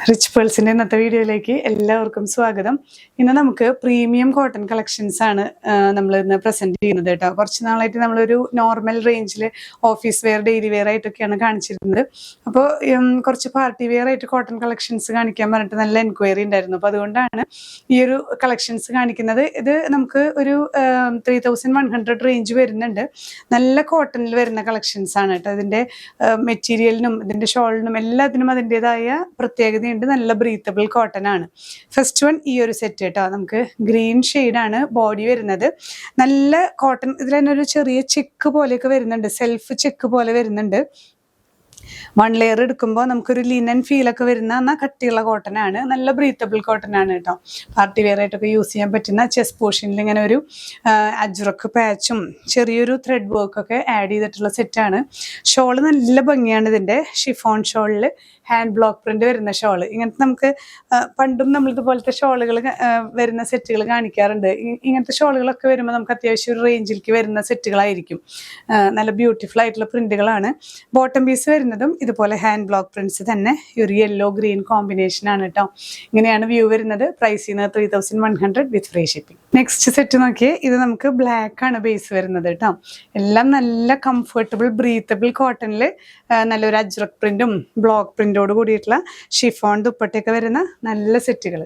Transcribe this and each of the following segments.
Rich പേൾസിന്റെ ഇന്നത്തെ വീഡിയോയിലേക്ക് എല്ലാവർക്കും സ്വാഗതം. ഇന്ന് നമുക്ക് പ്രീമിയം കോട്ടൺ കളക്ഷൻസ് ആണ് നമ്മൾ ഇന്ന് പ്രസന്റ് ചെയ്യുന്നത് കേട്ടോ. കുറച്ച് നാളായിട്ട് നമ്മളൊരു നോർമൽ റേഞ്ചിൽ ഓഫീസ് വെയർ ഡെയിലി വെയർ ആയിട്ടൊക്കെയാണ് കാണിച്ചിരുന്നത്. അപ്പോൾ കുറച്ച് പാർട്ടി വെയർ ആയിട്ട് കോട്ടൺ കളക്ഷൻസ് കാണിക്കാൻ പറഞ്ഞിട്ട് നല്ല എൻക്വയറി ഉണ്ടായിരുന്നു. അപ്പോൾ അതുകൊണ്ടാണ് ഈ ഒരു കളക്ഷൻസ് കാണിക്കുന്നത്. ഇത് നമുക്ക് ഒരു 3100 റേഞ്ച് വരുന്നുണ്ട്. നല്ല കോട്ടണിൽ വരുന്ന കളക്ഷൻസ് ആണ് കേട്ടോ. ഇതിന്റെ മെറ്റീരിയലിനും ഇതിന്റെ ഷോളിനും എല്ലാത്തിനും അതിൻ്റെതായ പ്രത്യേകതയുണ്ട്. നല്ല ബ്രീത്തബിൾ കോട്ടൺ ആണ്. ഫസ്റ്റ് വൺ ഈ ഒരു സെറ്റ് കേട്ടോ. നമുക്ക് ഗ്രീൻ ഷെയ്ഡാണ് ബോഡി വരുന്നത്. നല്ല കോട്ടൺ. ഇതിൽ തന്നെ ഒരു ചെറിയ ചെക്ക് പോലെയൊക്കെ വരുന്നുണ്ട്, സെൽഫ് ചെക്ക് പോലെ വരുന്നുണ്ട്. 1 ലെയർ എടുക്കുമ്പോൾ നമുക്കൊരു ലിനൻ ഫീലൊക്കെ വരുന്ന എന്നാൽ കട്ടിയുള്ള കോട്ടൺ ആണ്. നല്ല ബ്രീത്തബിൾ കോട്ടൺ ആണ് കേട്ടോ. പാർട്ടി വെയർ ആയിട്ടൊക്കെ യൂസ് ചെയ്യാൻ പറ്റുന്ന ചെസ്റ്റ് പോർഷനിൽ ഇങ്ങനെ ഒരു അജ്രക്ക് പാച്ചും ചെറിയൊരു ത്രെഡ് വർക്കൊക്കെ ആഡ് ചെയ്തിട്ടുള്ള സെറ്റാണ്. ഷോള് നല്ല ഭംഗിയാണ്. ഇതിൻ്റെ ഷിഫോൺ ഷോളിൽ ഹാൻഡ് ബ്ലോക്ക് പ്രിന്റ് വരുന്ന ഷോള്. ഇങ്ങനത്തെ നമുക്ക് പണ്ടും നമ്മളിതുപോലത്തെ ഷോളുകൾ വരുന്ന സെറ്റുകൾ കാണിക്കാറുണ്ട്. ഇങ്ങനത്തെ ഷോളുകളൊക്കെ വരുമ്പോൾ നമുക്ക് അത്യാവശ്യം ഒരു റേഞ്ചിലേക്ക് വരുന്ന സെറ്റുകളായിരിക്കും. നല്ല ബ്യൂട്ടിഫുൾ ആയിട്ടുള്ള പ്രിന്റുകളാണ്. ബോട്ടം പീസ് വരുന്നതും ഇതുപോലെ ഹാൻഡ് ബ്ലോക്ക് പ്രിന്റ്സ് തന്നെ ഒരു യെല്ലോ ഗ്രീൻ കോമ്പിനേഷൻ ആണ് കേട്ടോ. ഇങ്ങനെയാണ് വ്യൂ വരുന്നത്. പ്രൈസ് ചെയ്യുന്നത് 3100 വിത്ത് ഫ്രീ ഷിപ്പിംഗ്. നെക്സ്റ്റ് സെറ്റ് നോക്കിയേ. ഇത് നമുക്ക് ബ്ലാക്ക് ആണ് ബേസ് വരുന്നത് കേട്ടോ. എല്ലാം നല്ല കംഫർട്ടബിൾ ബ്രീത്തബിൾ കോട്ടണിൽ നല്ലൊരു അജ്രക് പ്രിന്റും ബ്ലോക്ക് പ്രിന്റോട് കൂടിയിട്ടുള്ള ഷിഫോൺ ദുപ്പട്ടയൊക്കെ വരുന്ന നല്ല സെറ്റുകൾ.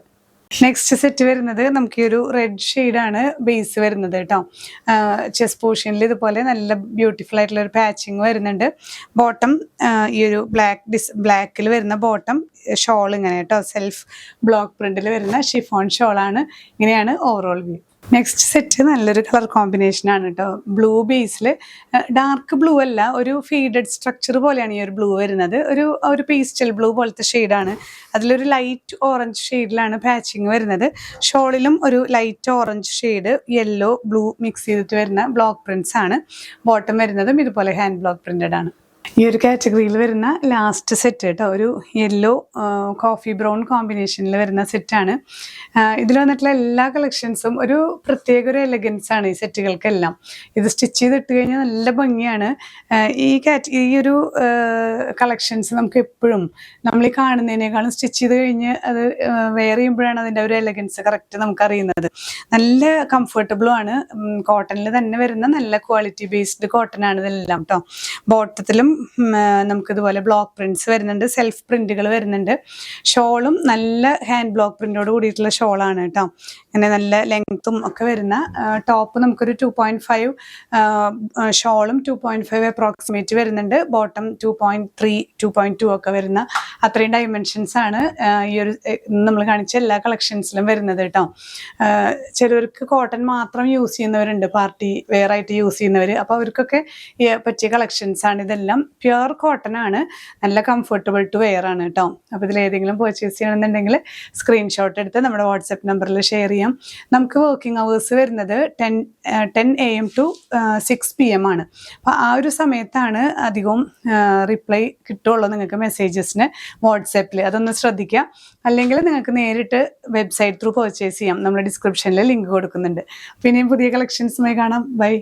നെക്സ്റ്റ് സെറ്റ് വരുന്നത് നമുക്ക് ഈ ഒരു റെഡ് ഷെയ്ഡാണ് ബേസ് വരുന്നത് കേട്ടോ. ചെസ്റ്റ് പോർഷനിൽ ഇതുപോലെ നല്ല ബ്യൂട്ടിഫുൾ ആയിട്ടുള്ള ഒരു പാച്ചിങ് വരുന്നുണ്ട്. ബോട്ടം ഈ ഒരു ബ്ലാക്കിൽ വരുന്ന ബോട്ടം ഷോൾ ഇങ്ങനെ കേട്ടോ. സെൽഫ് ബ്ലോക്ക് പ്രിന്റിൽ വരുന്ന ഷിഫോൺ ഷോളാണ്. ഇങ്ങനെയാണ് ഓവറോൾ വ്യൂ. നെക്സ്റ്റ് സെറ്റ് നല്ലൊരു കളർ കോമ്പിനേഷൻ ആണ് കേട്ടോ. ബ്ലൂ ബേസിൽ ഡാർക്ക് ബ്ലൂ അല്ല, ഒരു ഫീഡഡ് സ്ട്രക്ചർ പോലെയാണ് ഈ ഒരു ബ്ലൂ വരുന്നത്. ഒരു പേസ്റ്റൽ ബ്ലൂ പോലത്തെ ഷെയ്ഡാണ്. അതിലൊരു ലൈറ്റ് ഓറഞ്ച് ഷെയ്ഡിലാണ് പാച്ചിങ് വരുന്നത്. ഷോളിലും ഒരു light orange shade yellow blue mix ചെയ്തിട്ട് വരുന്ന ബ്ലോക്ക് പ്രിന്റ്സ് ആണ്. ബോട്ടം വരുന്നതും ഇതുപോലെ ഹാൻഡ് ബ്ലോക്ക് പ്രിന്റഡ് ആണ്. ഈ ഒരു കാറ്റഗറിയിൽ വരുന്ന ലാസ്റ്റ് സെറ്റ് കേട്ടോ. ഒരു യെല്ലോ കോഫി ബ്രൗൺ കോമ്പിനേഷനിൽ വരുന്ന സെറ്റാണ്. ഇതിൽ വന്നിട്ടുള്ള എല്ലാ കളക്ഷൻസും ഒരു പ്രത്യേക ഒരു എലഗൻസ് ആണ് ഈ സെറ്റുകൾക്കെല്ലാം. ഇത് സ്റ്റിച്ച് ചെയ്തിട്ട് കഴിഞ്ഞാൽ നല്ല ഭംഗിയാണ്. ഈ ഒരു കളക്ഷൻസ് നമുക്ക് എപ്പോഴും നമ്മൾ ഈ കാണുന്നതിനേക്കാളും സ്റ്റിച്ച് ചെയ്ത് കഴിഞ്ഞ് അത് വെയർ ചെയ്യുമ്പോഴാണ് അതിൻ്റെ ഒരു എലഗൻസ് കറക്റ്റ് നമുക്ക് അറിയുന്നത്. നല്ല കംഫർട്ടബിളും ആണ്. കോട്ടണിൽ തന്നെ വരുന്ന നല്ല ക്വാളിറ്റി ബേസ്ഡ് കോട്ടൺ ആണ് ഇതെല്ലാം കേട്ടോ. ബോട്ടത്തിലും നമുക്കിതുപോലെ ബ്ലോക്ക് പ്രിന്റ്സ് വരുന്നുണ്ട്, സെൽഫ് പ്രിന്റുകൾ വരുന്നുണ്ട്. ഷോളും നല്ല ഹാൻഡ് ബ്ലോക്ക് പ്രിന്റോട് കൂടിയിട്ടുള്ള ഷോളാണ് കേട്ടോ. അങ്ങനെ നല്ല ലെങ്ത്തും ഒക്കെ വരുന്ന ടോപ്പ് നമുക്കൊരു 2.5 ഷോളും 2.5 അപ്രോക്സിമേറ്റ് വരുന്നുണ്ട്. ബോട്ടം 2.3 2.2 ഒക്കെ വരുന്ന അത്രയും ഡയമെൻഷൻസ് ആണ് ഈ ഒരു നമ്മൾ കാണിച്ച എല്ലാ കളക്ഷൻസിലും വരുന്നത് കേട്ടോ. ചിലവർക്ക് കോട്ടൺ മാത്രം യൂസ് ചെയ്യുന്നവരുണ്ട്, പാർട്ടി വെയർ ആയിട്ട് യൂസ് ചെയ്യുന്നവർ. അപ്പോൾ അവർക്കൊക്കെ പറ്റിയ കളക്ഷൻസ് ആണ് ഇതെല്ലാം. പ്യുവർ കോട്ടൺ ആണ്. നല്ല കംഫർട്ടബിൾ ടു വെയർ ആണ് കേട്ടോ. അപ്പോൾ ഇതിൽ ഏതെങ്കിലും പർച്ചേസ് ചെയ്യണമെന്നുണ്ടെങ്കിൽ സ്ക്രീൻഷോട്ട് എടുത്ത് നമ്മുടെ വാട്സപ്പ് നമ്പറിൽ ഷെയർ ചെയ്യാം. നമുക്ക് വർക്കിംഗ് അവേഴ്സ് വരുന്നത് 10 AM to 6 PM ആണ്. അപ്പോൾ ആ ഒരു സമയത്താണ് അധികവും റിപ്ലൈ കിട്ടുള്ളൂ നിങ്ങൾക്ക് മെസ്സേജസിന് വാട്സാപ്പിൽ. അതൊന്ന് ശ്രദ്ധിക്കുക. അല്ലെങ്കിൽ നിങ്ങൾക്ക് നേരിട്ട് വെബ്സൈറ്റ് ത്രൂ പർച്ചേസ് ചെയ്യാം. നമ്മൾ ഡിസ്ക്രിപ്ഷനിൽ ലിങ്ക് കൊടുക്കുന്നുണ്ട്. പിന്നെയും പുതിയ കളക്ഷൻസുമായി കാണാം. ബൈ.